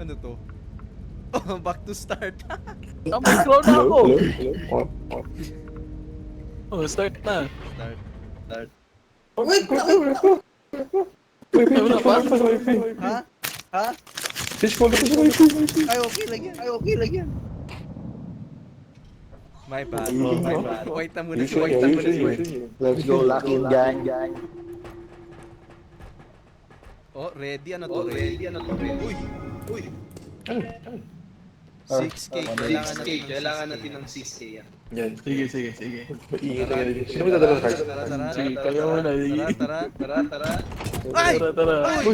Ano to? Oh, back to start. May crown na ako. Hello? Oh, start na. Start. Start. Wait lang! Ay, wala pa? Ha? Ha? Fishball ko sa wifi. Ay, okay lang yan. Ay, okay lang yan. My bad. My bad. Wait na muna si Wait na muna si Wait. Let's go, Lucky Gang. Oh, ready? Ano to? Ready? Ano to? Uy! Uy! 6K. Kailangan natin ng 6K yan. Yan. Sige. Iingat na yan. Sino mo dadala ng card? Tara. Sige, kayo muna. Tara. Ay! Tara. Uy!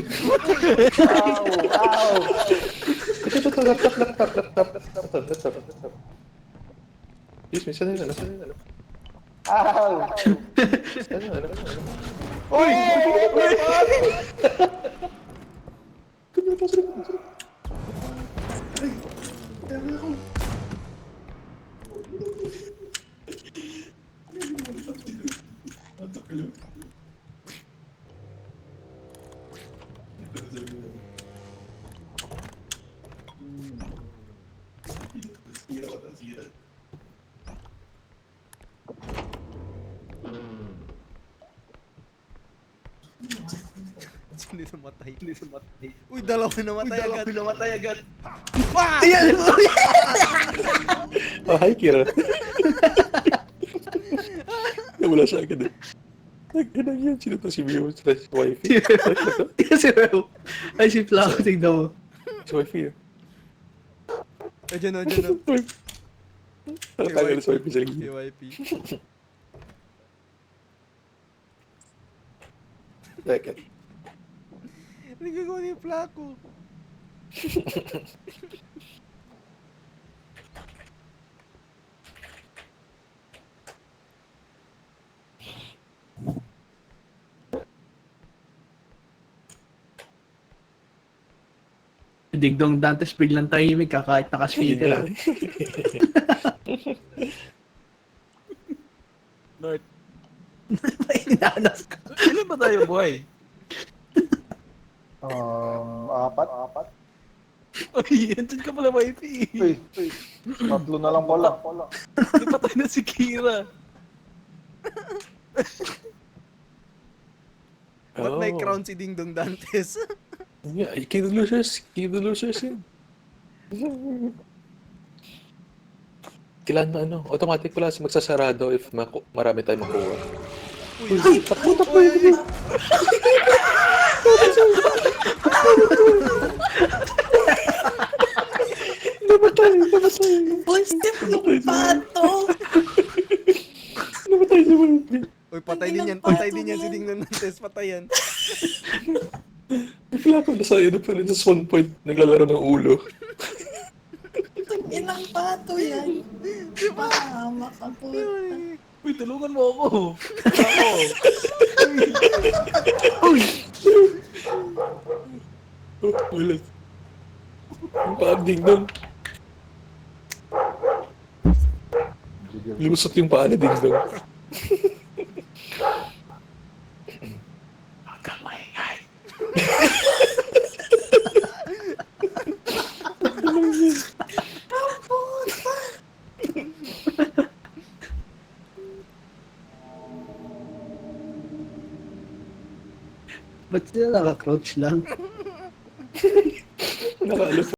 Ito, laptop. Excuse me, saan na? Uy! Hindi namatay. Uy, dalawa namatay agad. Oh, hi, Kira. Wala siya agad eh. Nag-inang yan. Sino to si Mio? Si wifey? Si Reo. Ay, si Flaco, tignan mo. Si wifey eh. Ay, dyan o. Tagal si wifey sa linggo. KYP. Second. Nagagawa niya yung plako. Digdong Dantes biglang tahimik ka kahit naka-speaker. North. May inanas ka. Ilan ba tayo, boy? Apat. Ay, andyan ka pala, wifey. Uy, tatlo na lang pala. Di patay na si Kira. Ba't may crown si Ding Dong Dantes? Yeah, keep the losers yun. Kailan na automatic pala magsasarado if marami tayong makuha. Uy, Namatay. Boy, step yung pato! Namatay si wifey. Uy, patay din yan si Ding Dong Dantes. Patay yan. Bigla ko nasa pala sa one point naglalaro ng ulo. Ilang pato yan? Mama ka po. Uy, tulungan mo ako. Ako. Wala. Ang paanding doon. Lumusot yung paa ni Ding Dong. Hanggang maingay. Ba't sila naka-crouch lang? Nakaalap